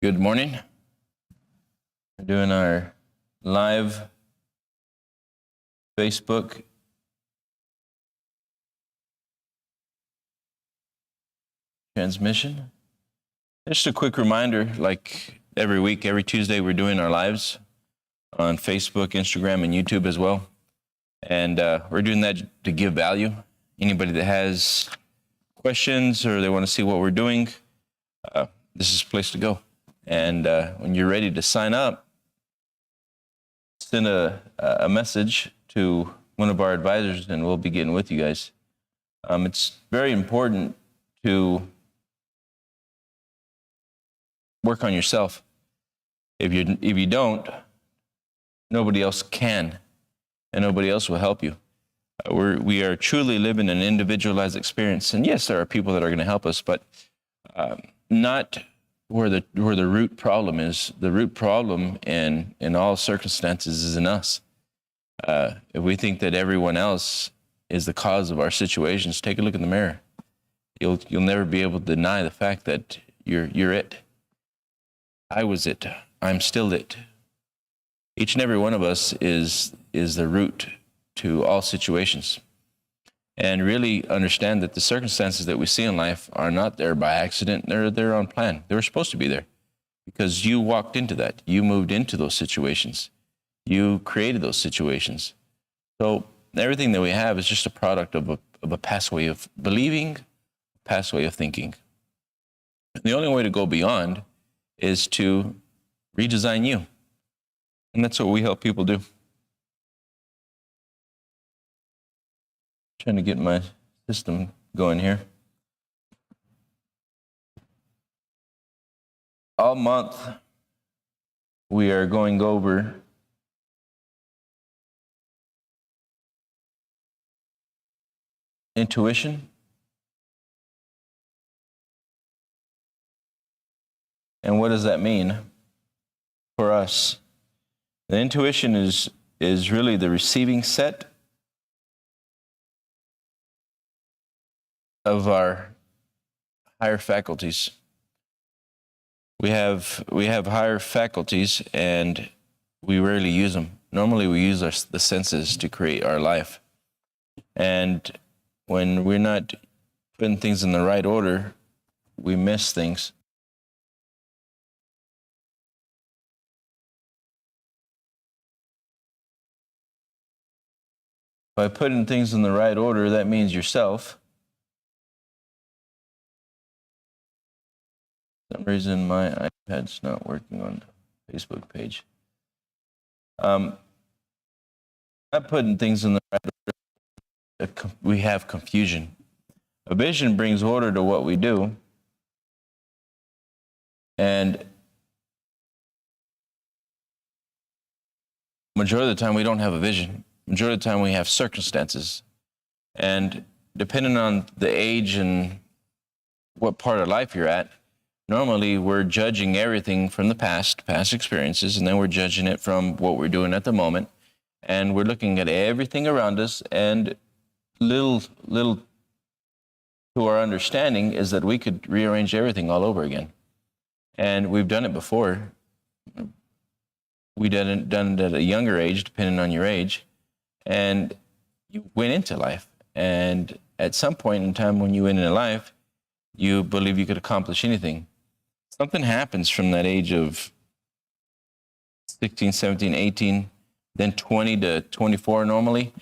Good morning. We're doing our live Facebook transmission. Just a quick reminder, like every week, every Tuesday, we're doing our lives on Facebook, Instagram, and YouTube as well. And we're doing that to give value. Anybody that has questions or they want to see what we're doing, this is the place to go. And when you're ready to sign up, send a message to one of our advisors, and we'll be getting with you guys. It's very important to work on yourself. If you don't, nobody else can, and nobody else will help you. We are truly living an individualized experience, and yes, there are people that are going to help us, but not where the root problem is. The root problem in all circumstances is in us. If we think that everyone else is the cause of our situations, take a look in the mirror. You'll never be able to deny the fact that you're it. I was it. I'm still it. Each and every one of us is the root to all situations. And really understand that the circumstances that we see in life are not there by accident. They're on plan. They were supposed to be there because you walked into that. You moved into those situations. You created those situations. So everything that we have is just a product of a past way of believing, past way of thinking. And the only way to go beyond is to redesign you. And that's what we help people do. Trying to get my system going here. All month, we are going over intuition. And what does that mean for us? The intuition is really the receiving set of our higher faculties. We have higher faculties, and we rarely use them. Normally, we use the senses to create our life. And when we're not putting things in the right order, we miss things. By putting things in the right order, that means yourself. For some reason, my iPad's not working on the Facebook page. Not putting things in the right order, we have confusion. A vision brings order to what we do, and majority of the time we don't have a vision. Majority of the time we have circumstances, and depending on the age and what part of life you're at, normally we're judging everything from the past experiences, and then we're judging it from what we're doing at the moment, and we're looking at everything around us, and little to our understanding is that we could rearrange everything all over again. And we've done it before. We done it at a younger age, depending on your age, and you went into life. And at some point in time when you went into life, you believe you could accomplish anything. Something happens from that age of 16, 17, 18, then 20 to 24 normally.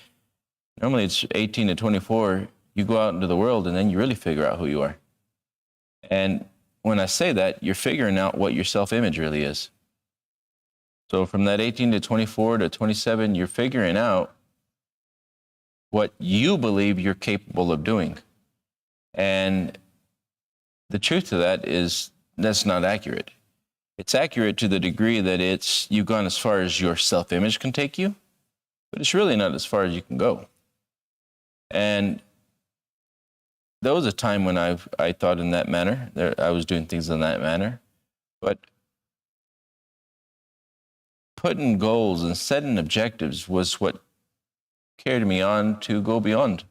Normally it's 18 to 24. You go out into the world and then you really figure out who you are. And when I say that, you're figuring out what your self-image really is. So from that 18 to 24 to 27, you're figuring out what you believe you're capable of doing. And the truth of that is that's not accurate. It's accurate to the degree that you've gone as far as your self-image can take you, but it's really not as far as you can go. And there was a time when I thought in that manner. I was doing things in that manner. But putting goals and setting objectives was what carried me on to go beyond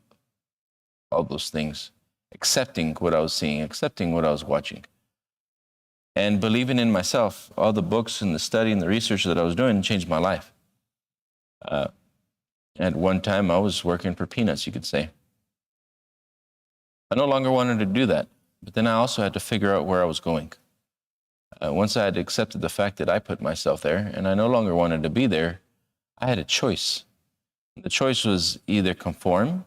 all those things, accepting what I was seeing, accepting what I was watching. And believing in myself, all the books and the study and the research that I was doing changed my life. At one time, I was working for peanuts, you could say. I no longer wanted to do that, but then I also had to figure out where I was going. Once I had accepted the fact that I put myself there and I no longer wanted to be there, I had a choice. The choice was either conform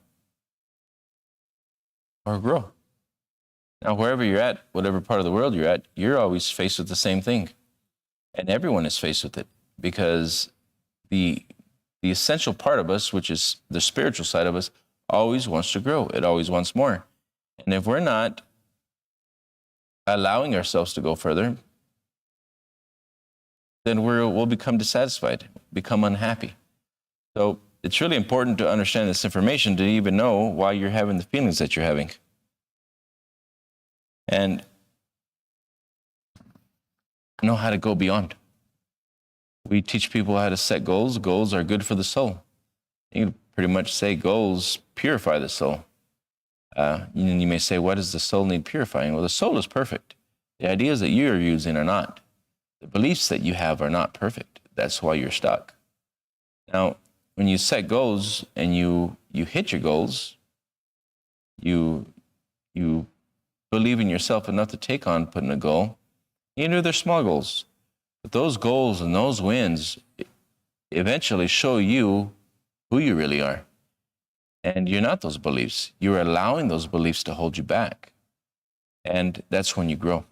or grow. Now, wherever you're at, whatever part of the world you're at, you're always faced with the same thing. And everyone is faced with it, because the essential part of us, which is the spiritual side of us, always wants to grow. It always wants more. And if we're not allowing ourselves to go further, then we'll become dissatisfied, become unhappy. So it's really important to understand this information to even know why you're having the feelings that you're having. And know how to go beyond. We teach people how to set goals. Goals are good for the soul. You can pretty much say goals purify the soul. You may say, what does the soul need purifying? Well, the soul is perfect. The ideas that you are using are not. The beliefs that you have are not perfect. That's why you're stuck. Now, when you set goals and you hit your goals, you believe in yourself enough to take on putting a goal. You know, they're small goals. But those goals and those wins eventually show you who you really are. And you're not those beliefs. You're allowing those beliefs to hold you back. And that's when you grow.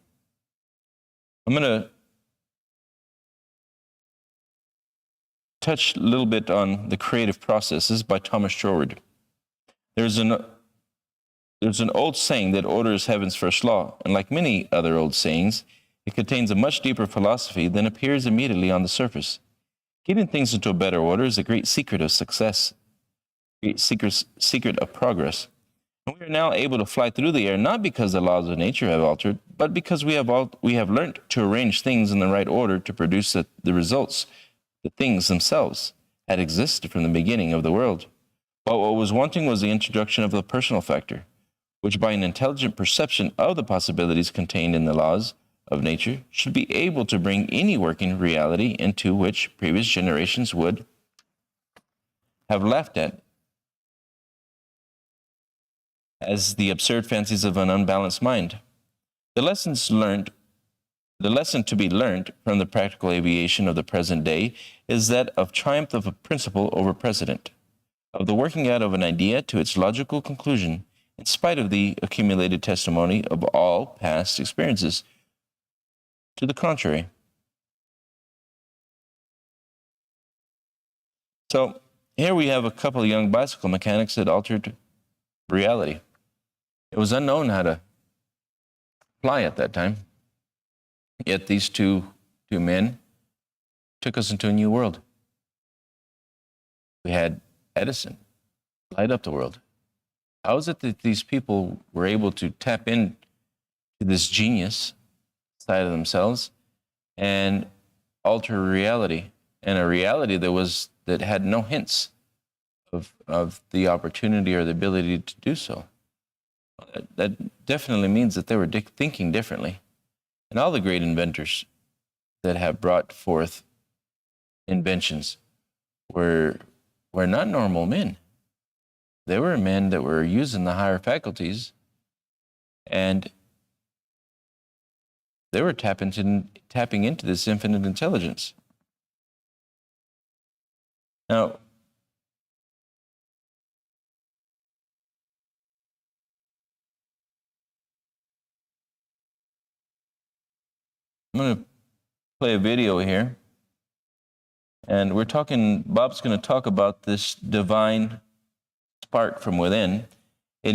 I'm going to touch a little bit on the creative processes by Thomas Troward. There's an old saying that order is heaven's first law, and like many other old sayings, it contains a much deeper philosophy than appears immediately on the surface. Getting things into a better order is a great secret of success, a great secret of progress. And we are now able to fly through the air not because the laws of nature have altered, but because we have learned to arrange things in the right order to produce the results. The things themselves had existed from the beginning of the world. But what was wanting was the introduction of the personal factor, which by an intelligent perception of the possibilities contained in the laws of nature should be able to bring any working reality into which previous generations would have laughed at as the absurd fancies of an unbalanced mind. The lesson to be learned from the practical aviation of the present day is that of triumph of a principle over precedent, of the working out of an idea to its logical conclusion, in spite of the accumulated testimony of all past experiences to the contrary. So here we have a couple of young bicycle mechanics that altered reality. It was unknown how to fly at that time. Yet these two men took us into a new world. We had Edison light up the world. How is it that these people were able to tap into this genius side of themselves and alter reality, and a reality that had no hints of the opportunity or the ability to do so? That definitely means that they were thinking differently. And all the great inventors that have brought forth inventions were not normal men. They were men that were using the higher faculties, and they were tapping into this infinite intelligence. Now, I'm going to play a video here, and Bob's going to talk about this divine spark from within. It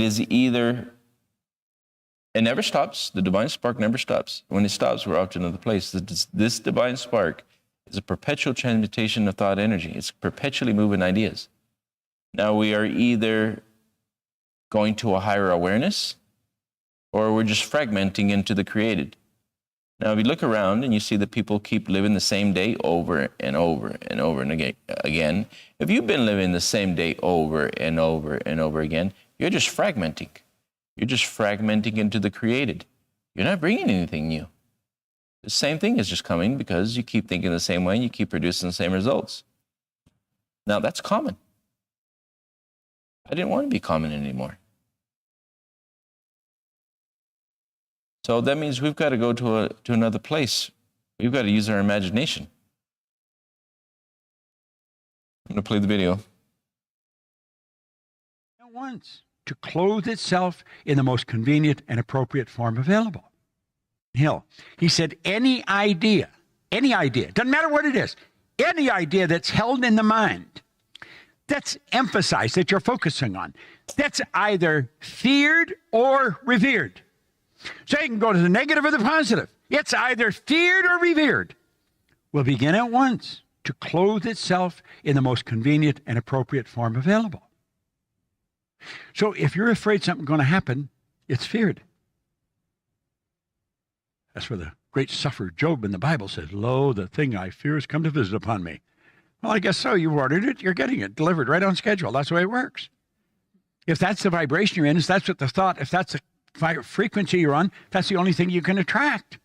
never stops. The divine spark never stops. When it stops, we're off to another place. This divine spark is a perpetual transmutation of thought energy. It's perpetually moving ideas. Now, we are either going to a higher awareness, or we're just fragmenting into the created. Now, if you look around and you see that people keep living the same day over and over and over and again, if you've been living the same day over and over and over again, you're just fragmenting. You're just fragmenting into the created. You're not bringing anything new. The same thing is just coming because you keep thinking the same way and you keep producing the same results. Now, that's common. I didn't want to be common anymore. So that means we've got to go to another place. We've got to use our imagination. I'm going to play the video. At once, to clothe itself in the most convenient and appropriate form available. Hill, he said, any idea, doesn't matter what it is, any idea that's held in the mind, that's emphasized, that you're focusing on, that's either feared or revered. So you can go to the negative or the positive. It's either feared or revered. Will begin at once to clothe itself in the most convenient and appropriate form available. So if you're afraid something's going to happen, it's feared. That's where the great sufferer Job in the Bible says, lo, the thing I fear has come to visit upon me. Well, I guess so. You ordered it. You're getting it delivered right on schedule. That's the way it works. If that's the vibration you're in, if that's what the thought, if that's the frequency you're on, that's the only thing you can attract.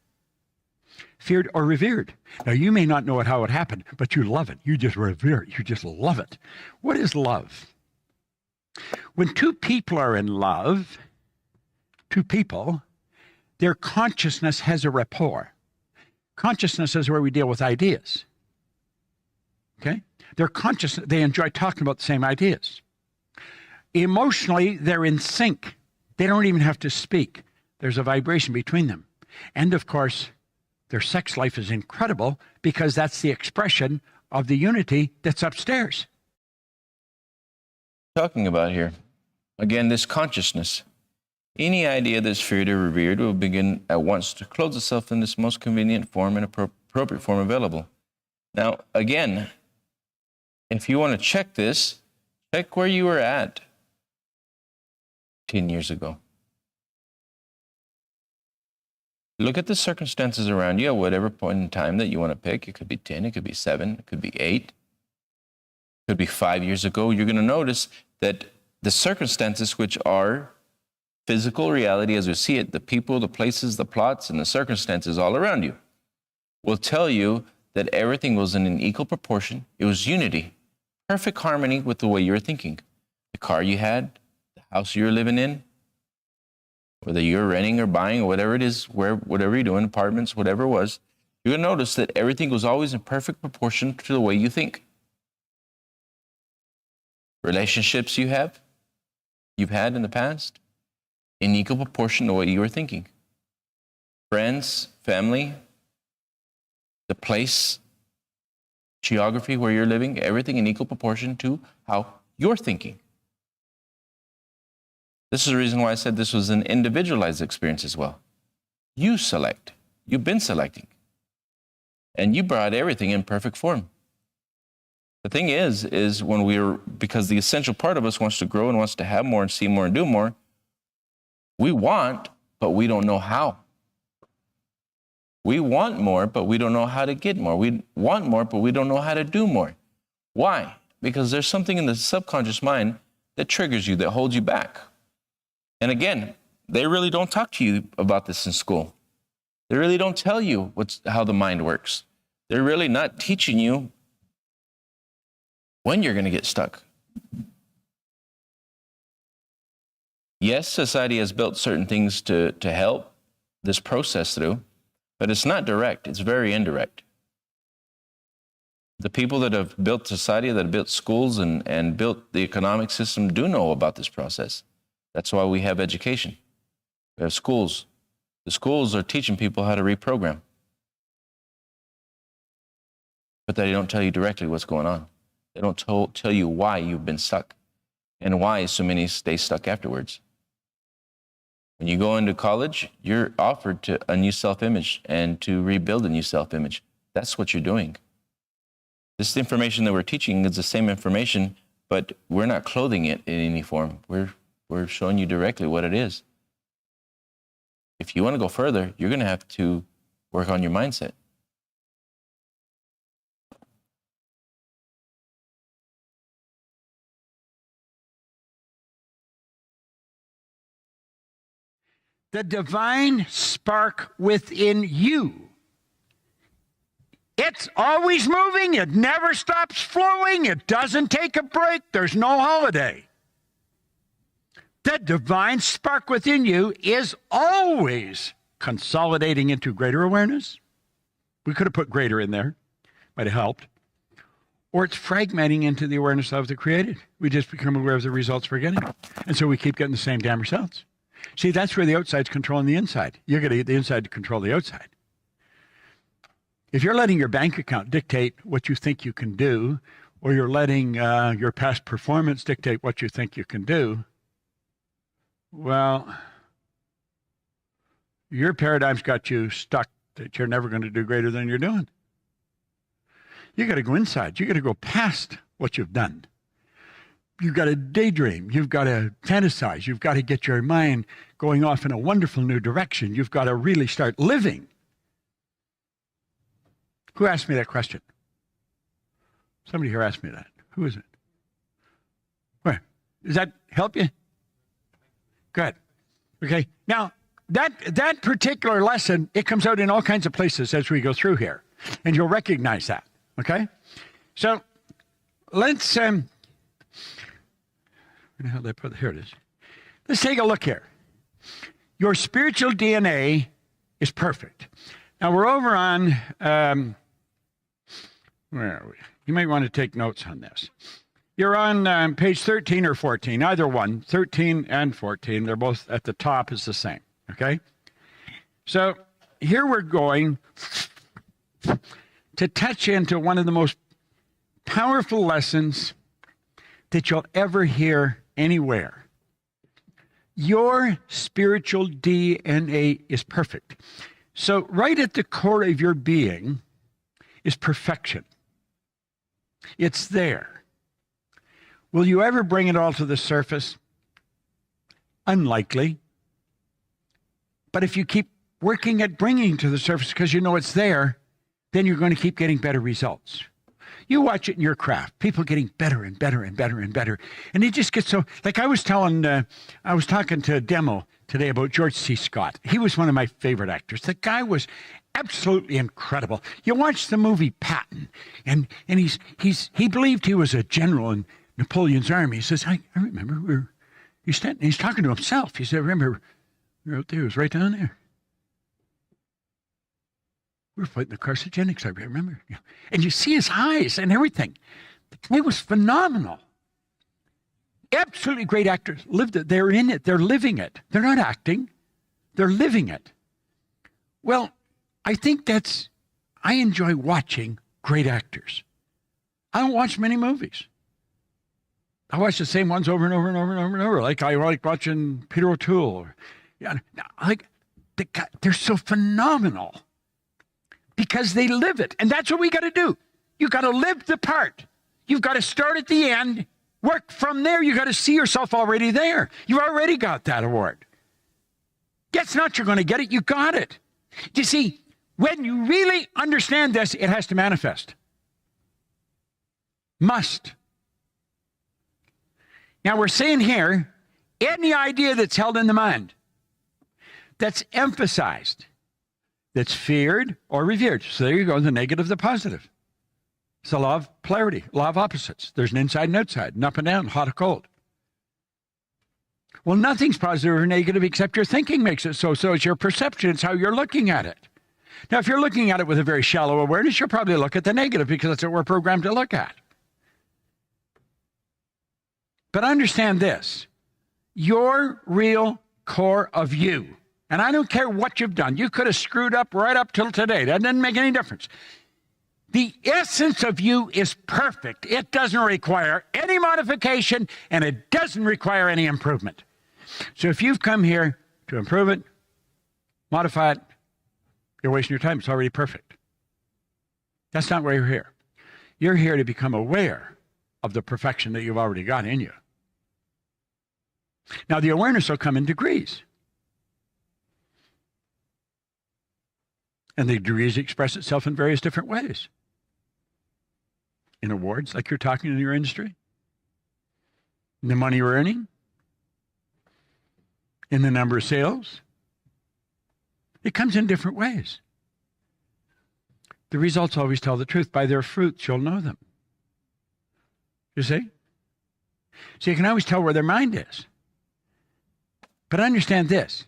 Feared or revered. Now, you may not know how it happened, but you love it. You just revere it. You just love it. What is love? When two people are in love, their consciousness has a rapport. Consciousness is where we deal with ideas. Okay? Their consciousness, they enjoy talking about the same ideas. Emotionally, they're in sync. They don't even have to speak. There's a vibration between them. And of course, their sex life is incredible because that's the expression of the unity that's upstairs. Talking about here, again, this consciousness. Any idea that's feared or revered will begin at once to clothe itself in this most convenient form and appropriate form available. Now, again, if you want to check this, check where you were at 10 years ago. Look at the circumstances around you at whatever point in time that you want to pick. It could be 10, it could be 7, it could be 8, it could be 5 years ago. You're going to notice that the circumstances, which are physical reality as we see it, the people, the places, the plots, and the circumstances all around you, will tell you that everything was in an equal proportion. It was unity, perfect harmony with the way you were thinking. The car you had, the house you were living in, whether you're renting or buying or whatever it is, whatever you're doing, apartments, whatever it was, you're going to notice that everything was always in perfect proportion to the way you think. Relationships you've had in the past, in equal proportion to what you were thinking. Friends, family, the place, geography where you're living, everything in equal proportion to how you're thinking. This is the reason why I said this was an individualized experience as well. You select. You've been selecting. And you brought everything in perfect form. The thing is when because the essential part of us wants to grow and wants to have more and see more and do more, we want, but we don't know how. We want more, but we don't know how to get more. We want more, but we don't know how to do more. Why? Because there's something in the subconscious mind that triggers you, that holds you back. And again, they really don't talk to you about this in school. They really don't tell you how the mind works. They're really not teaching you when you're going to get stuck. Yes, society has built certain things to help this process through, but it's not direct. It's very indirect. The people that have built society, that have built schools and built the economic system do know about this process. That's why we have education. We have schools. The schools are teaching people how to reprogram. But they don't tell you directly what's going on. They don't tell you why you've been stuck and why so many stay stuck afterwards. When you go into college, you're offered a new self-image and to rebuild a new self-image. That's what you're doing. This information that we're teaching is the same information, but we're not clothing it in any form. We're showing you directly what it is. If you want to go further, you're going to have to work on your mindset. The divine spark within you It's always moving. It never stops flowing. It doesn't take a break. There's no holiday. The divine spark within you is always consolidating into greater awareness. We could have put greater in there. Might have helped. Or it's fragmenting into the awareness of the created. We just become aware of the results we're getting. And so we keep getting the same damn results. See, that's where the outside's controlling the inside. You're going to get the inside to control the outside. If you're letting your bank account dictate what you think you can do, or you're letting your past performance dictate what you think you can do, well, your paradigm's got you stuck that you're never going to do greater than you're doing. You got to go inside. You got to go past what you've done. You've got to daydream. You've got to fantasize. You've got to get your mind going off in a wonderful new direction. You've got to really start living. Who asked me that question? Somebody here asked me that. Who is it? Where? Does that help you? Good. Okay. Now, that particular lesson, it comes out in all kinds of places as we go through here. And you'll recognize that. Okay? So, let's, where the hell did I put it? Here it is. Let's take a look here. Your spiritual DNA is perfect. Now, we're over on, where are we? You might want to take notes on this. You're on page 13 or 14, either one, 13 and 14. They're both at the top is the same, okay? So here we're going to touch into one of the most powerful lessons that you'll ever hear anywhere. Your spiritual DNA is perfect. So right at the core of your being is perfection. It's there. Will you ever bring it all to the surface? Unlikely. But if you keep working at bringing it to the surface because you know it's there, then you're going to keep getting better results. You watch it in your craft, people getting better and better and better and better. And it just gets so, like I was talking to a demo today about George C. Scott. He was one of my favorite actors. The guy was absolutely incredible. You watch the movie Patton, and he believed he was a general in Napoleon's army. He says, I remember he's talking to himself. He said, remember, we were out there, it was right down there. We were fighting the carcinogenics, I remember. And you see his eyes and everything. The guy was phenomenal. Absolutely great actors. Lived it. They're in it. They're living it. They're not acting. They're living it. Well, I think I enjoy watching great actors. I don't watch many movies. I watch the same ones over and over and over and over and over. Like I like watching Peter O'Toole. They're so phenomenal because they live it. And that's what we got to do. You got to live the part. You've got to start at the end, work from there. You got to see yourself already there. You already got that award. Guess not, you're going to get it. You got it. You see, when you really understand this, it has to manifest. Must. Now we're saying here, any idea that's held in the mind, that's emphasized, that's feared or revered. So there you go, the negative, the positive. It's the law of polarity, law of opposites. There's an inside and outside, an up and down, hot or cold. Well, nothing's positive or negative except your thinking makes it so. So it's your perception, it's how you're looking at it. Now, if you're looking at it with a very shallow awareness, you'll probably look at the negative because that's what we're programmed to look at. But understand this, your real core of you, and I don't care what you've done, you could have screwed up right up till today. That didn't make any difference. The essence of you is perfect. It doesn't require any modification, and it doesn't require any improvement. So if you've come here to improve it, modify it, you're wasting your time. It's already perfect. That's not why you're here. You're here to become aware of the perfection that you've already got in you. Now, the awareness will come in degrees. And the degrees express itself in various different ways. In awards, like you're talking in your industry. In the money you're earning. In the number of sales. It comes in different ways. The results always tell the truth. By their fruits you'll know them. You see? So you can always tell where their mind is. But understand this.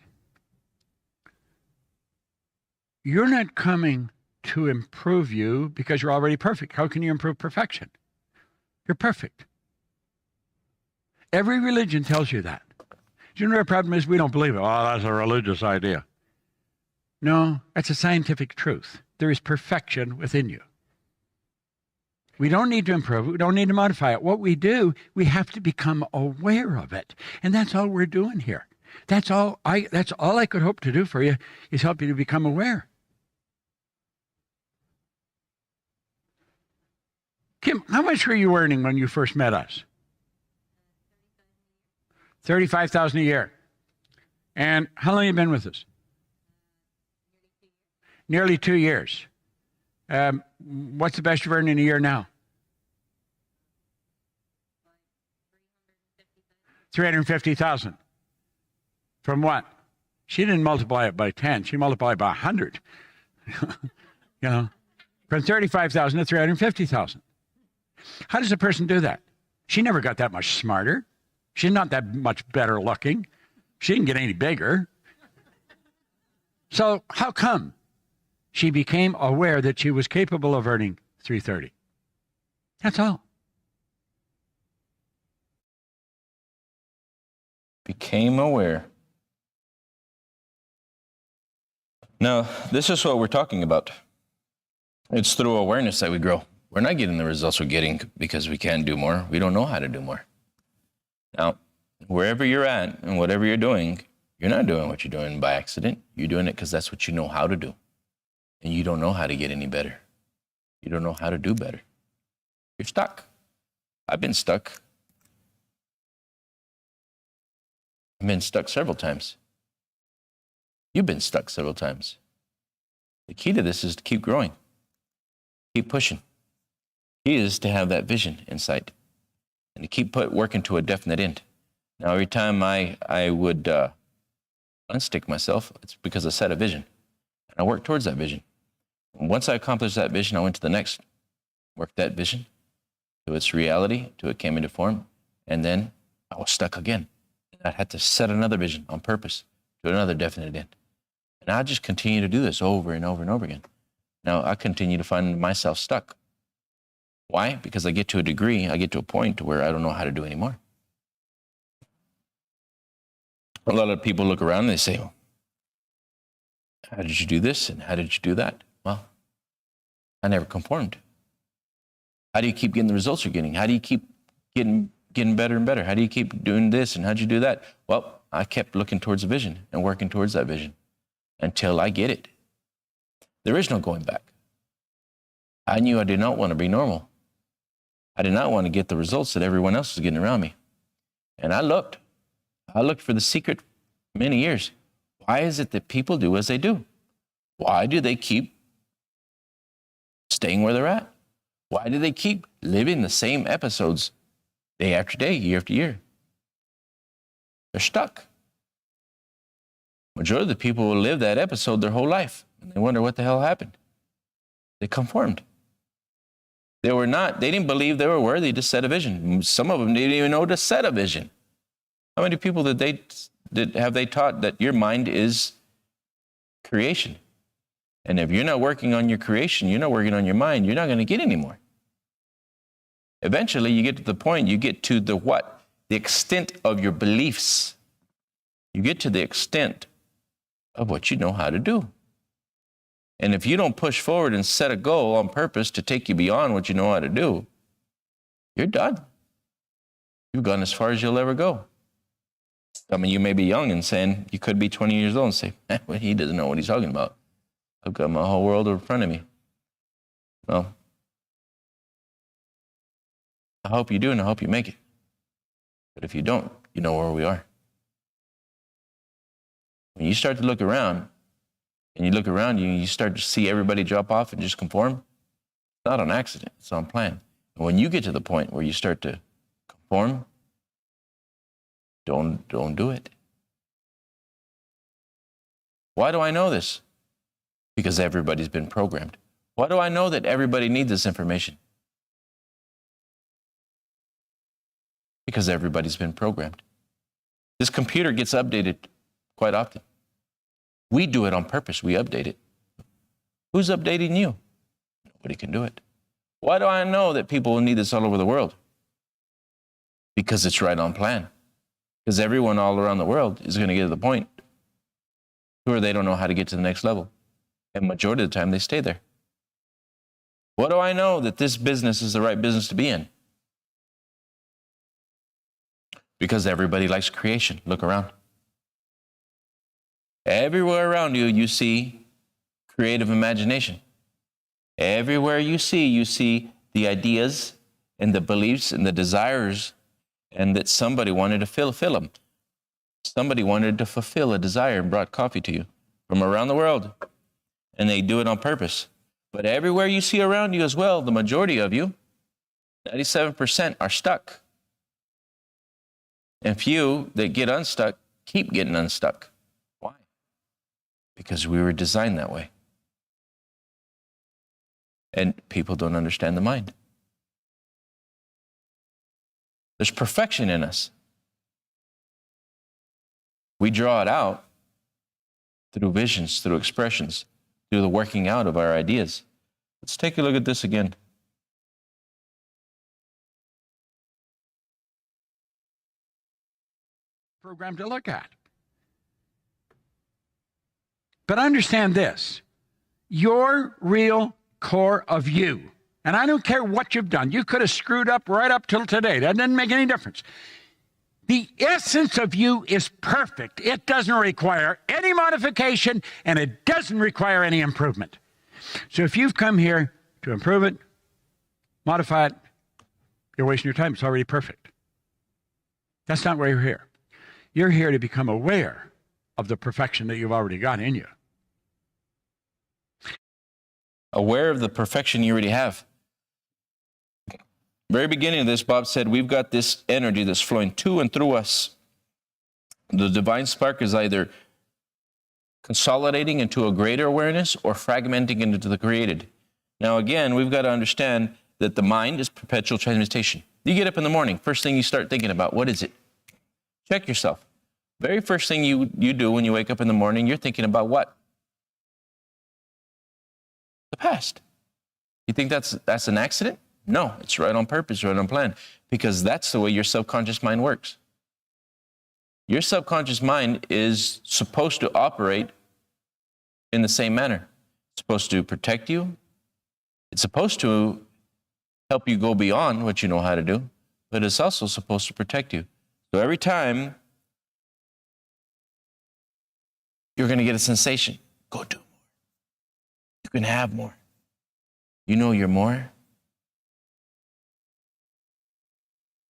You're not coming to improve you because you're already perfect. How can you improve perfection? You're perfect. Every religion tells you that. Do you know what our problem is? We don't believe it. Oh, that's a religious idea. No, that's a scientific truth. There is perfection within you. We don't need to improve it. We don't need to modify it. What we do, we have to become aware of it. And that's all we're doing here. That's all I could hope to do for you, is help you to become aware. Kim, how much were you earning when you first met us? $35,000 a year. And how long have you been with us? Nearly 2 years. What's the best you've earned in a year now? $350,000. From what? She didn't multiply it by 10. She multiplied it by 100. You know, from 35,000 to 350,000. How does a person do that? She never got that much smarter. She's not that much better looking. She didn't get any bigger. So how come she became aware that she was capable of earning 330? That's all. Became aware. Now, this is what we're talking about. It's through awareness that we grow. We're not getting the results we're getting because we can't do more. We don't know how to do more. Now, wherever you're at and whatever you're doing, you're not doing what you're doing by accident. You're doing it because that's what you know how to do. And you don't know how to get any better. You don't know how to do better. You're stuck. I've been stuck. I've been stuck several times. You've been stuck several times. The key to this is to keep growing. Keep pushing. The key is to have that vision in sight and to keep working to a definite end. Now, every time I would unstick myself, it's because I set a vision. And I worked towards that vision. And once I accomplished that vision, I went to the next. Worked that vision to its reality, till it came into form. And then I was stuck again. I had to set another vision on purpose to another definite end. And I just continue to do this over and over and over again. Now, I continue to find myself stuck. Why? Because I get to a point to where I don't know how to do anymore. A lot of people look around and they say, well, how did you do this and how did you do that? Well, I never conformed. How do you keep getting the results you're getting? How do you keep getting better and better? How do you keep doing this and how'd you do that? Well, I kept looking towards a vision and working towards that vision until I get it. There is no going back. I knew I did not want to be normal. I did not want to get the results that everyone else was getting around me. And I looked for the secret many years. Why is it that people do as they do? Why do they keep staying where they're at? Why do they keep living the same episodes day after day, year after year? They're stuck. Majority of the people will live that episode their whole life, and they wonder what the hell happened. They conformed. They didn't believe they were worthy to set a vision. Some of them didn't even know to set a vision. How many people have they taught that your mind is creation? And if you're not working on your creation, you're not working on your mind, you're not going to get any more. Eventually, you get to the point, you get to the what? The extent of your beliefs. You get to the extent of what you know how to do. And if you don't push forward and set a goal on purpose to take you beyond what you know how to do, you're done. You've gone as far as you'll ever go. I mean, you may be young and saying, you could be 20 years old and say, well, he doesn't know what he's talking about. I've got my whole world in front of me. Well, I hope you do, and I hope you make it. But if you don't, you know where we are. When you start to look around, and you look around you, and you start to see everybody drop off and just conform, it's not on accident, it's on plan. And when you get to the point where you start to conform, don't do it. Why do I know this? Because everybody's been programmed. Why do I know that everybody needs this information? Because everybody's been programmed. This computer gets updated quite often. We do it on purpose. We update it. Who's updating you? Nobody can do it. Why do I know that people will need this all over the world? Because it's right on plan. Because everyone all around the world is going to get to the point where they don't know how to get to the next level. And majority of the time, they stay there. What do I know that this business is the right business to be in? Because everybody likes creation. Look around. Everywhere around you, you see creative imagination. Everywhere you see the ideas and the beliefs and the desires, and that somebody wanted to fulfill them. Somebody wanted to fulfill a desire and brought coffee to you from around the world. And they do it on purpose. But everywhere you see around you as well, the majority of you, 97% are stuck. And few that get unstuck keep getting unstuck. Why? Because we were designed that way. And people don't understand the mind. There's perfection in us. We draw it out through visions, through expressions, through the working out of our ideas. Let's take a look at this again. Program to look at. But understand this, your real core of you, and I don't care what you've done, you could have screwed up right up till today. That doesn't make any difference. The essence of you is perfect. It doesn't require any modification, and it doesn't require any improvement. So if you've come here to improve it, modify it, you're wasting your time. It's already perfect. That's not why you're here. You're here to become aware of the perfection that you've already got in you. Aware of the perfection you already have. Very beginning of this, Bob said, we've got this energy that's flowing to and through us. The divine spark is either consolidating into a greater awareness or fragmenting into the created. Now, again, we've got to understand that the mind is perpetual transmutation. You get up in the morning, first thing you start thinking about, what is it? Check yourself. Very first thing you do when you wake up in the morning, you're thinking about what? The past. You think that's an accident? No, it's right on purpose, right on plan, because that's the way your subconscious mind works. Your subconscious mind is supposed to operate in the same manner. It's supposed to protect you. It's supposed to help you go beyond what you know how to do, but it's also supposed to protect you. So every time you're going to get a sensation, go do more. You can have more. You know you're more.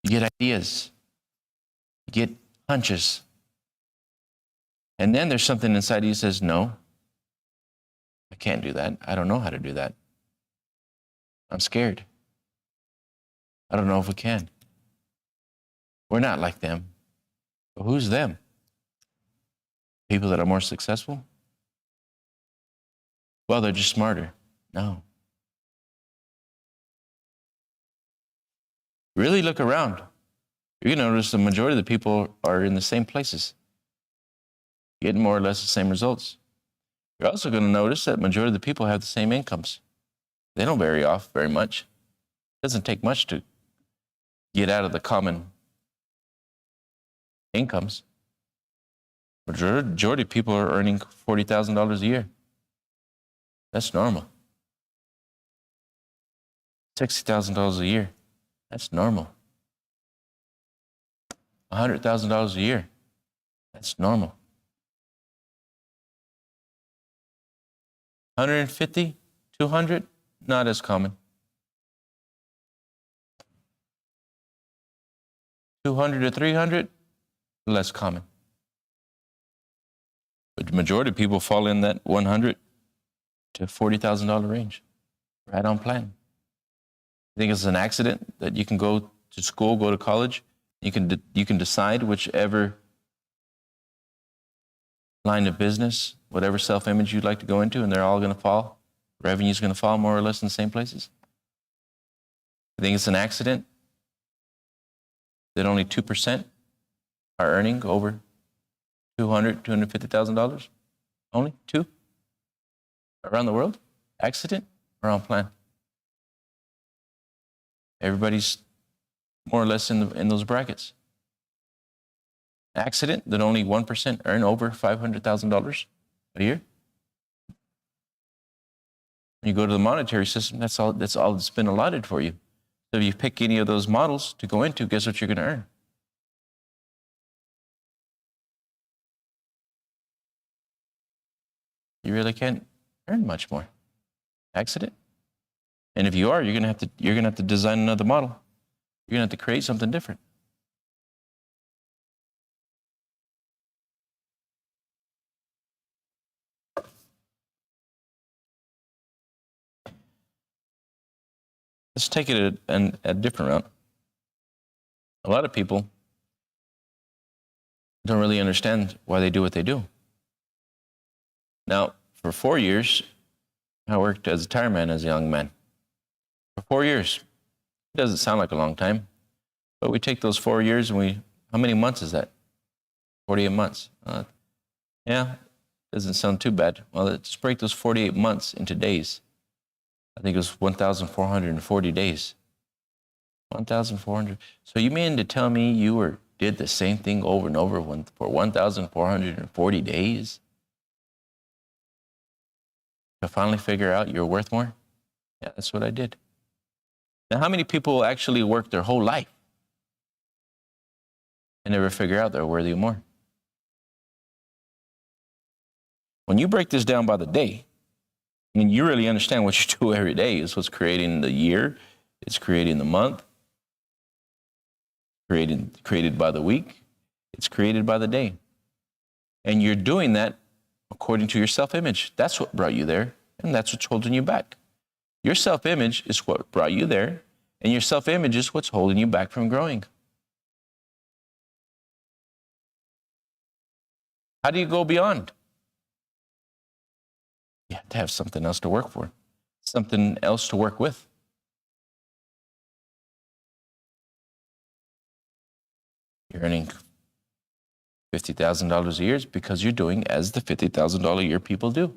You get ideas. You get hunches. And then there's something inside you that says, no, I can't do that. I don't know how to do that. I'm scared. I don't know if we can. We're not like them. But who's them? People that are more successful? Well, they're just smarter. No. Really look around. You're going to notice the majority of the people are in the same places, getting more or less the same results. You're also going to notice that majority of the people have the same incomes. They don't vary off very much. It doesn't take much to get out of the common incomes. Majority of people are earning $40,000 a year. That's normal. $60,000 a year. That's normal. $100,000 a year. That's normal. 150, 200, not as common. 200 to 300, less common. But the majority of people fall in that $100 to $40,000 range, right on plan. You think it's an accident that you can go to school, go to college, you can decide whichever line of business, whatever self-image you'd like to go into, and they're all going to fall revenue is going to fall more or less in the same places? I think it's an accident that only 2% are earning over $250,000? Only 2? Around the world? Accident or on plan? Everybody's more or less in those brackets. Accident that only 1% earn over $500,000 a year? When you go to the monetary system, that's all that's been allotted for you. So if you pick any of those models to go into, guess what you're going to earn? You really can't earn much more. Accident. And if you are, you're going to have to design another model. You're going to have to create something different. Let's take it a different route. A lot of people don't really understand why they do what they do. Now, for 4 years, I worked as a tire man as a young man. For 4 years. It doesn't sound like a long time, but we take those 4 years and how many months is that? 48 months. Yeah, doesn't sound too bad. Well, let's break those 48 months into days. I think it was 1,440 days. 1,400. So you mean to tell me you did the same thing over and over for 1,440 days to finally figure out you're worth more? Yeah, that's what I did. Now, how many people actually work their whole life and never figure out they're worthy of more? When you break this down by the day, I mean, you really understand what you do every day. It's what's creating the year. It's creating the month. Created by the week. It's created by the day. And you're doing that according to your self-image. That's what brought you there, and that's what's holding you back. Your self-image is what brought you there, and your self-image is what's holding you back from growing. How do you go beyond? You have to have something else to work for, something else to work with. You're earning $50,000 a year because you're doing as the $50,000 a year people do.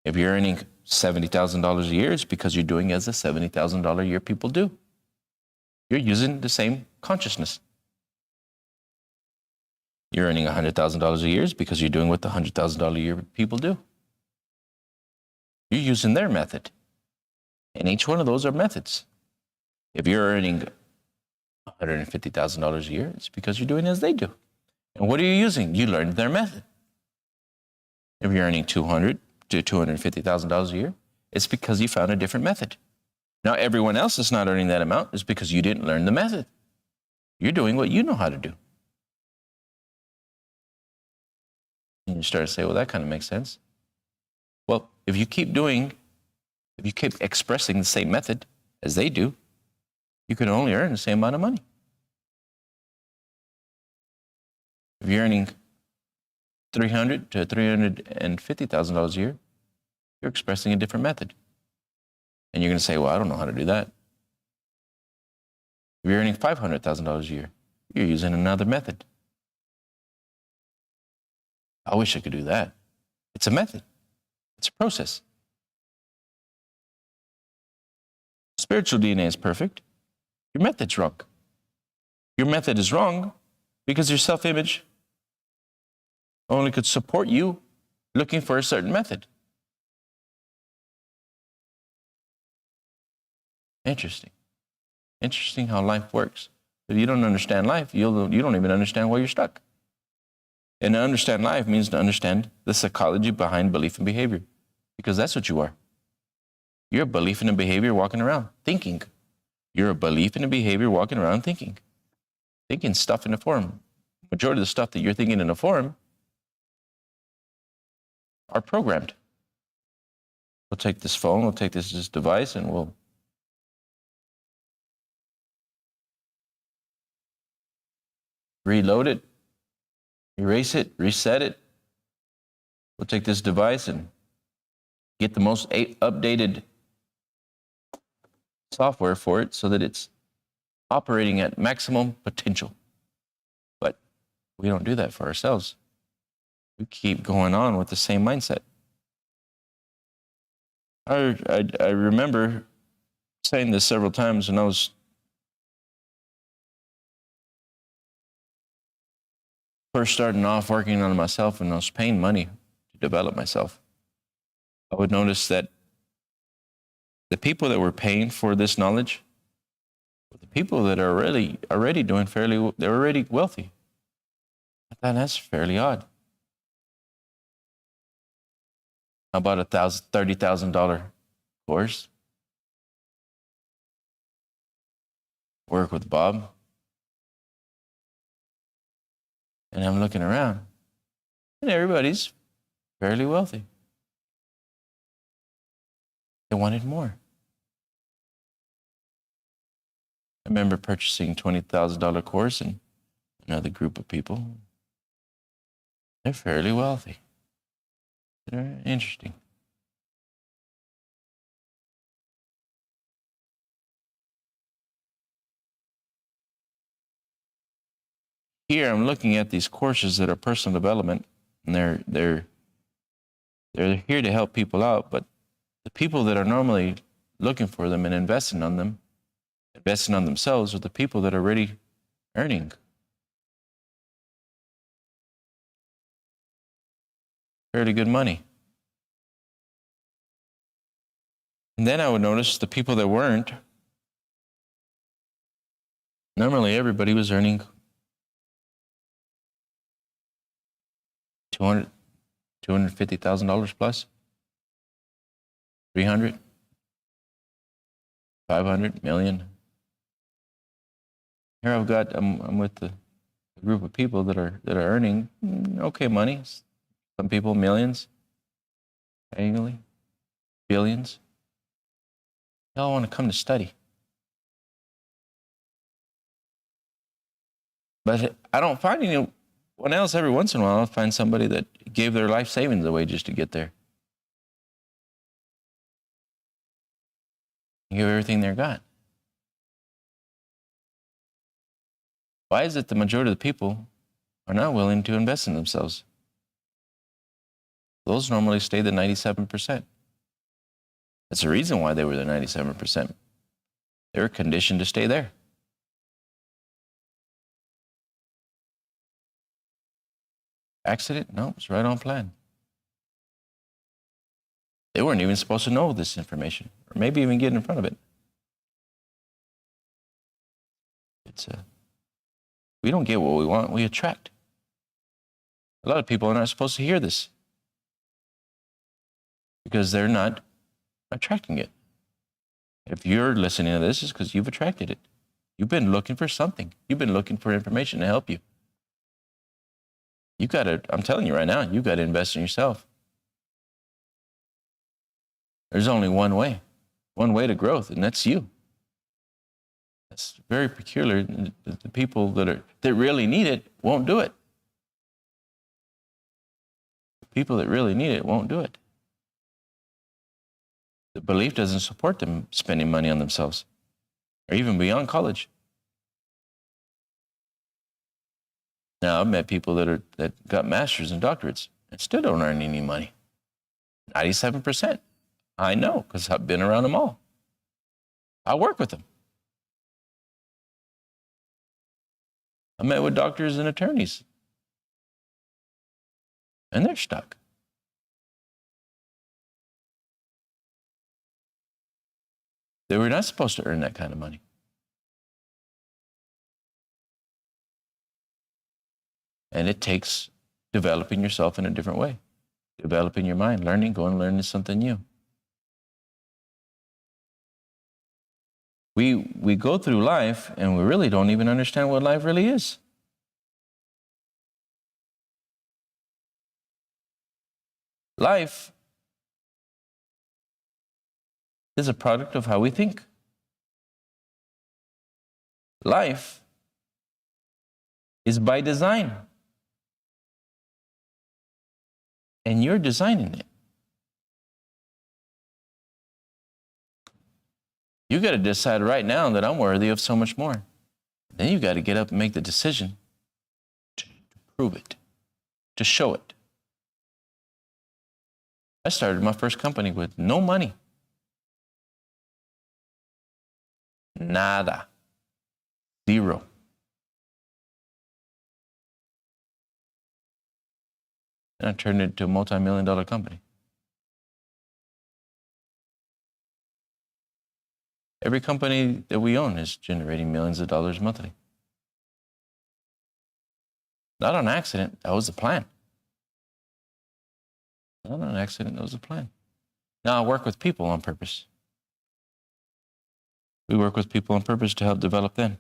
If you're earning $70,000 a year, it's because you're doing as the $70,000 a year people do. You're using the same consciousness. You're earning $100,000 a year because you're doing what the $100,000 a year people do. You're using their method. And each one of those are methods. If you're earning $150,000 a year, it's because you're doing as they do. And what are you using? You learned their method. If you're earning $200,000 to $250,000 a year, it's because you found a different method. Now, everyone else that's not earning that amount is because you didn't learn the method. You're doing what you know how to do. And you start to say, well, that kind of makes sense. Well, if you keep expressing the same method as they do, you can only earn the same amount of money. If you're earning $300,000 to $350,000 a year, you're expressing a different method. And you're going to say, well, I don't know how to do that. If you're earning $500,000 a year, you're using another method. I wish I could do that. It's a method. It's a process. Spiritual DNA is perfect. Your method's wrong. Your method is wrong because your self-image only could support you looking for a certain method. Interesting. Interesting how life works. If you don't understand life, you don't even understand why you're stuck. And to understand life means to understand the psychology behind belief and behavior, because that's what you are. You're a belief and a behavior walking around thinking. You're a belief and a behavior walking around thinking. Thinking stuff in a form. Majority of the stuff that you're thinking in a form are programmed. We'll take this phone, we'll take this device, and we'll reload it, erase it, reset it. We'll take this device and get the most updated software for it so that it's operating at maximum potential. But we don't do that for ourselves. We keep going on with the same mindset. I remember saying this several times when I was first starting off working on myself and I was paying money to develop myself. I would notice that the people that were paying for this knowledge were the people that are already doing fairly, they're already wealthy. I thought that's fairly odd. How about a $30,000 course? Work with Bob. And I'm looking around, and everybody's fairly wealthy. They wanted more. I remember purchasing a $20,000 course and another group of people. They're fairly wealthy. They're interesting. Here I'm looking at these courses that are personal development, and they're here to help people out, but the people that are normally looking for them and investing on themselves are the people that are already earning. Fairly good money. And then I would notice the people that weren't, normally everybody was earning $250,000 plus, 300, 500 million. Here I'm with the group of people that are earning okay money. Some people millions, annually, billions. They all want to come to study. But I don't find anyone else. Every once in a while, I'll find somebody that gave their life savings away just to get there. Give everything they got. Why is it the majority of the people are not willing to invest in themselves? Those normally stay the 97%. That's the reason why they were the 97%. They were conditioned to stay there. Accident? No, it's right on plan. They weren't even supposed to know this information, or maybe even get in front of it. We don't get what we want, we attract. A lot of people are not supposed to hear this because they're not attracting it. If you're listening to this, it's because you've attracted it. You've been looking for something. You've been looking for information to help you. I'm telling you right now, you got to invest in yourself. There's only one way to growth, and that's you. That's very peculiar. The people that really need it won't do it. The people that really need it won't do it. The belief doesn't support them spending money on themselves, or even beyond college. Now, I've met people that got masters and doctorates and still don't earn any money. 97%. I know, because I've been around them all. I work with them. I met with doctors and attorneys, and they're stuck. They were not supposed to earn that kind of money. And it takes developing yourself in a different way, developing your mind, going and learning something new. We go through life and we really don't even understand what life really is. Life is a product of how we think. Life is by design. And you're designing it. You got to decide right now that I'm worthy of so much more. Then you got to get up and make the decision to prove it, to show it. I started my first company with no money. Nada. Zero. And I turned it into a multi-million-dollar company. Every company that we own is generating millions of dollars monthly. Not on accident. That was the plan. Not on accident. That was the plan. Now I work with people on purpose. We work with people on purpose to help develop them.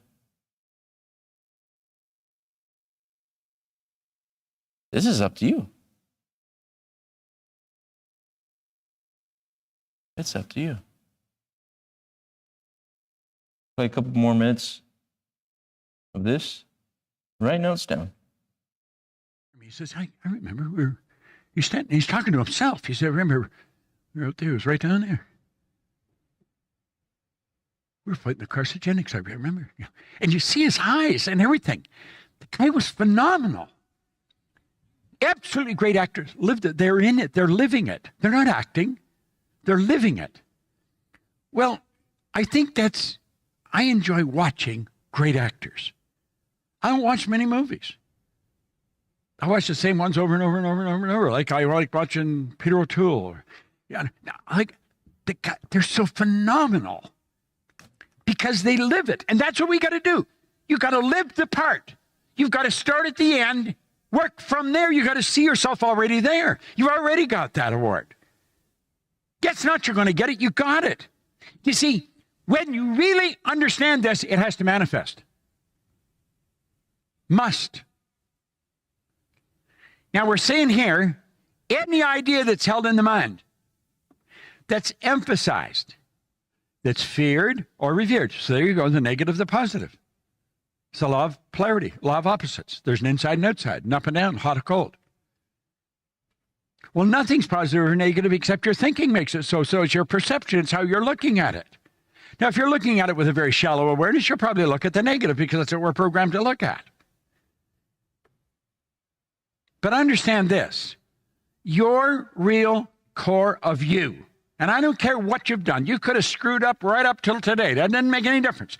This is up to you. It's up to you. Play a couple more minutes of this. Write notes down. He says, I remember he's talking to himself. He said, I remember we were out there. It was right down there. We were fighting the carcinogenics, I remember. And you see his eyes and everything. The guy was phenomenal. Absolutely great actors. Lived it. They're in it. They're living it. They're not acting. They're living it. Well, I think I enjoy watching great actors. I don't watch many movies. I watch the same ones over and over and over and over and over. Like I like watching Peter O'Toole. They're so phenomenal because they live it. And that's what we got to do. You got to live the part. You've got to start at the end, work from there. You got to see yourself already there. You already got that award. Guess not, you're going to get it. You got it. You see, when you really understand this, it has to manifest. Must. Now we're saying here, any idea that's held in the mind, that's emphasized, that's feared or revered. So there you go, the negative, the positive. It's the law of polarity, law of opposites. There's an inside and outside, an up and down, hot or cold. Well, nothing's positive or negative except your thinking makes it so. So it's your perception. It's how you're looking at it. Now, if you're looking at it with a very shallow awareness, you'll probably look at the negative because that's what we're programmed to look at. But understand this. Your real core of you, and I don't care what you've done. You could have screwed up right up till today. That didn't make any difference.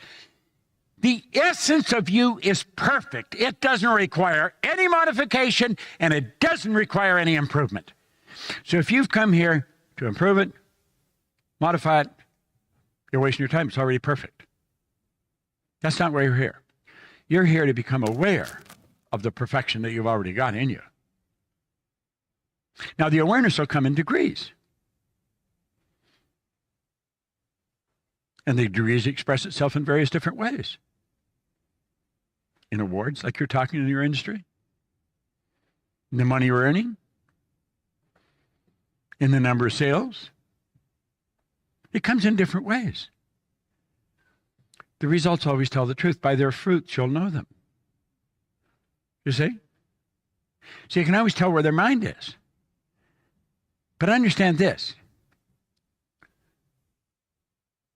The essence of you is perfect. It doesn't require any modification, and it doesn't require any improvement. So if you've come here to improve it, modify it, you're wasting your time. It's already perfect. That's not why you're here. You're here to become aware of the perfection that you've already got in you. Now, the awareness will come in degrees. And the degrees express itself in various different ways. In awards, like you're talking in your industry. In the money you're earning. In the number of sales. It comes in different ways. The results always tell the truth. By their fruits, you'll know them. You see? So you can always tell where their mind is. But understand this.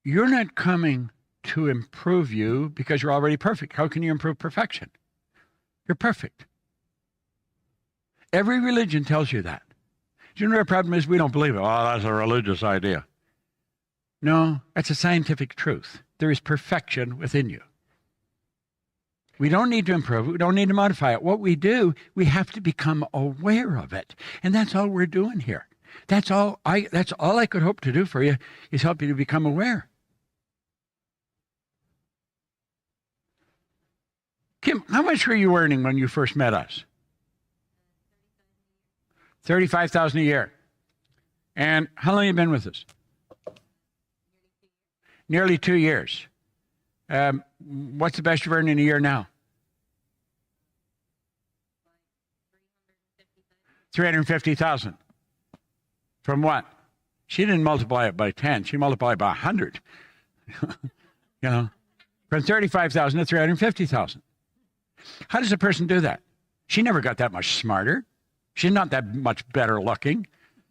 You're not coming to improve you because you're already perfect. How can you improve perfection? You're perfect. Every religion tells you that. Do you know what our problem is? We don't believe it. Oh, that's a religious idea. No, that's a scientific truth. There is perfection within you. We don't need to improve it. We don't need to modify it. What we do, we have to become aware of it. And that's all we're doing here. That's all I could hope to do for you is help you to become aware. Kim, how much were you earning when you first met us? $35,000 a year. And how long have you been with us? Nearly 2 years. What's the best you've earned in a year now? $350,000. From what? She didn't multiply it by 10. She multiplied it by 100. You know, from 35,000 to 350,000. How does a person do that? She never got that much smarter. She's not that much better looking.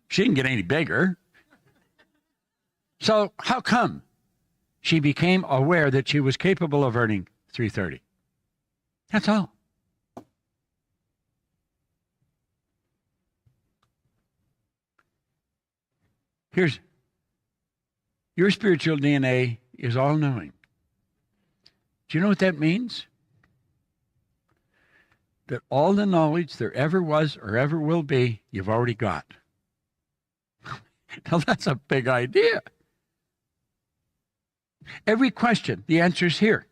She didn't get any bigger. So how come? she became aware that she was capable of earning $330. That's all. Here's your spiritual DNA is all-knowing. Do you know what that means? That all the knowledge there ever was or ever will be, you've already got. Now that's a big idea. Every question, the answer's here.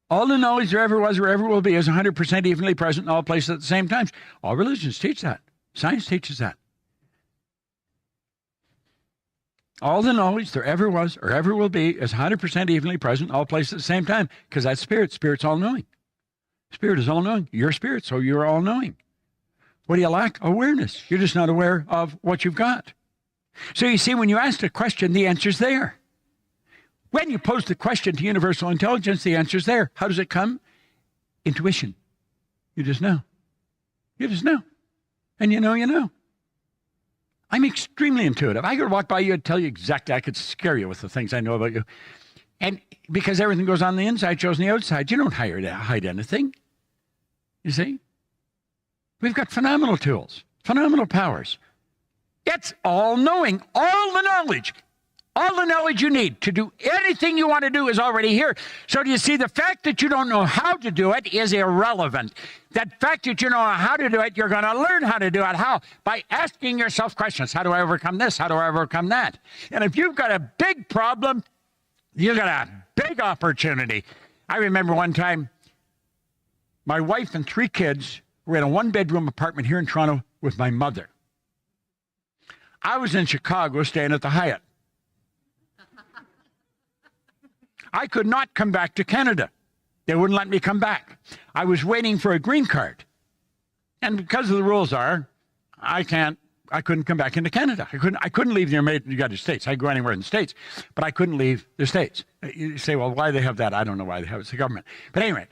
All the knowledge there ever was or ever will be is 100% evenly present in all places at the same time. All religions teach that. Science teaches that. All the knowledge there ever was or ever will be is 100% evenly present in all places at the same time, because that's spirit. Spirit's all-knowing. Spirit is all-knowing. You're spirit, so you're all-knowing. What do you lack? Awareness. You're just not aware of what you've got. So you see, when you ask a question, the answer's there. When you pose the question to universal intelligence, the answer's there. How does it come? Intuition. You just know. You just know. And you know, you know. I'm extremely intuitive. I could walk by you and tell you exactly. I could scare you with the things I know about you. And because everything goes on the inside, shows on the outside, you don't hide anything. You see? We've got phenomenal tools, phenomenal powers. It's all-knowing, all the knowledge. All the knowledge you need to do anything you want to do is already here. So do you see, the fact that you don't know how to do it is irrelevant. That fact that you know how to do it, you're going to learn how to do it. How? By asking yourself questions. How do I overcome this? How do I overcome that? And if you've got a big problem, you've got a big opportunity. I remember one time, my wife and 3 kids were in a 1-bedroom apartment here in Toronto with my mother. I was in Chicago staying at the Hyatt. I could not come back to Canada. They wouldn't let me come back. I was waiting for a green card. And because of the rules I couldn't come back into Canada. I couldn't leave the United States. I could go anywhere in the States, but I couldn't leave the States. You say, well, why do they have that? I don't know why they have it. It's the government. But anyway.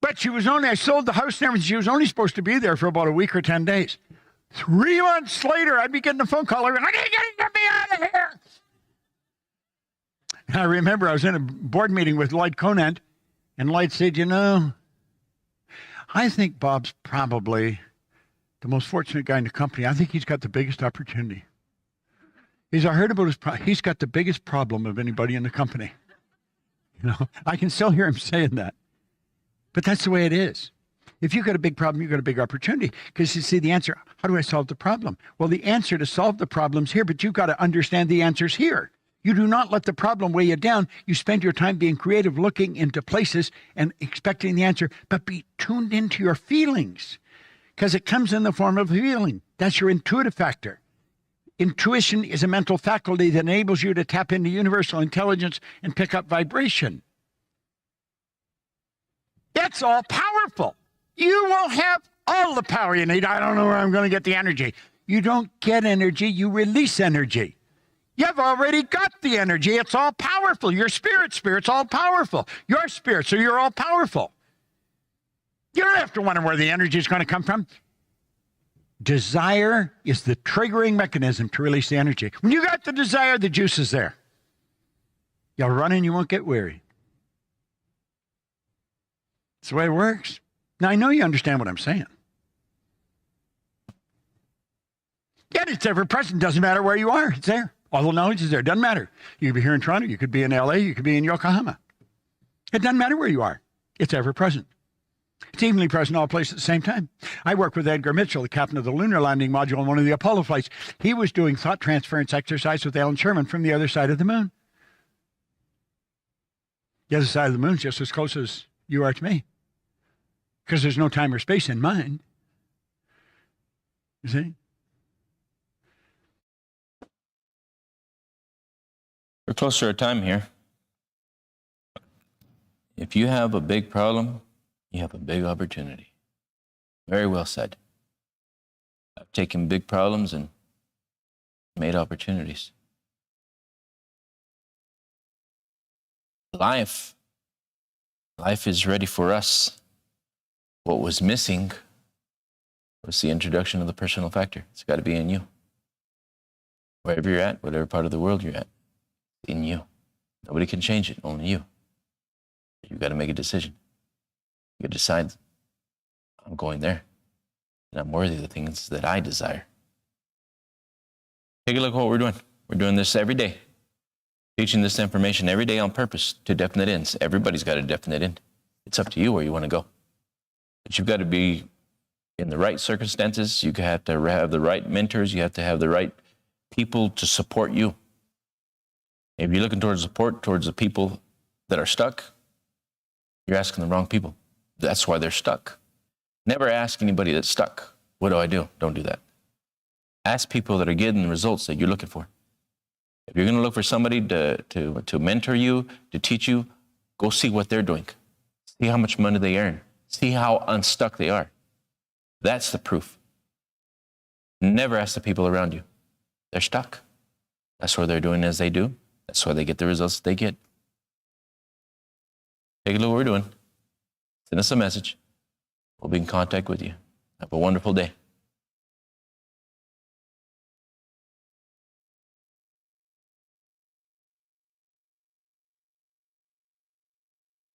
But I sold the house and everything. She was only supposed to be there for about a week or 10 days. 3 months later, I'd be getting a phone call. I need you to get me out of here. And I remember I was in a board meeting with Lloyd Conant, and Lloyd said, you know, I think Bob's probably the most fortunate guy in the company. I think he's got the biggest opportunity. I heard about he's got the biggest problem of anybody in the company. You know, I can still hear him saying that. But that's the way it is. If you've got a big problem, you've got a big opportunity. Because you see the answer, how do I solve the problem? Well, the answer to solve the problem's here, but you've got to understand the answer's here. You do not let the problem weigh you down. You spend your time being creative, looking into places and expecting the answer, but be tuned into your feelings, because it comes in the form of a feeling. That's your intuitive factor. Intuition is a mental faculty that enables you to tap into universal intelligence and pick up vibration. It's all powerful. You will have all the power you need. I don't know where I'm going to get the energy. You don't get energy, you release energy. You've already got the energy. It's all powerful. Your spirit's all powerful. Your spirit, so you're all powerful. You don't have to wonder where the energy is going to come from. Desire is the triggering mechanism to release the energy. When you got the desire, the juice is there. You'll run and you won't get weary. That's the way it works. Now, I know you understand what I'm saying. Yet it's ever present. Doesn't matter where you are. It's there. All the knowledge is there. Doesn't matter. You could be here in Toronto. You could be in LA. You could be in Yokohama. It doesn't matter where you are. It's ever present. It's evenly present in all places at the same time. I work with Edgar Mitchell, the captain of the lunar landing module on one of the Apollo flights. He was doing thought transference exercise with Alan Sherman from the other side of the moon. The other side of the moon is just as close as you are to me, because there's no time or space in mind. You see? We're close to our time here. If you have a big problem, you have a big opportunity. Very well said. I've taken big problems and made opportunities. Life is ready for us. What was missing was the introduction of the personal factor. It's got to be in you. Wherever you're at, whatever part of the world you're at, in you. Nobody can change it, only you. You've got to make a decision. You got to decide, I'm going there, and I'm worthy of the things that I desire. Take a look at what we're doing. We're doing this every day, teaching this information every day on purpose to definite ends. Everybody's got a definite end. It's up to you where you want to go. But you've got to be in the right circumstances. You have to have the right mentors. You have to have the right people to support you. If you're looking towards support towards the people that are stuck, you're asking the wrong people. That's why they're stuck. Never ask anybody that's stuck, what do I do? Don't do that. Ask people that are getting the results that you're looking for. If you're going to look for somebody to mentor you, to teach you, go see what they're doing. See how much money they earn. See how unstuck they are. That's the proof. Never ask the people around you. They're stuck. That's why they're doing as they do. That's why they get the results they get. Take a look at what we're doing. Send us a message. We'll be in contact with you. Have a wonderful day.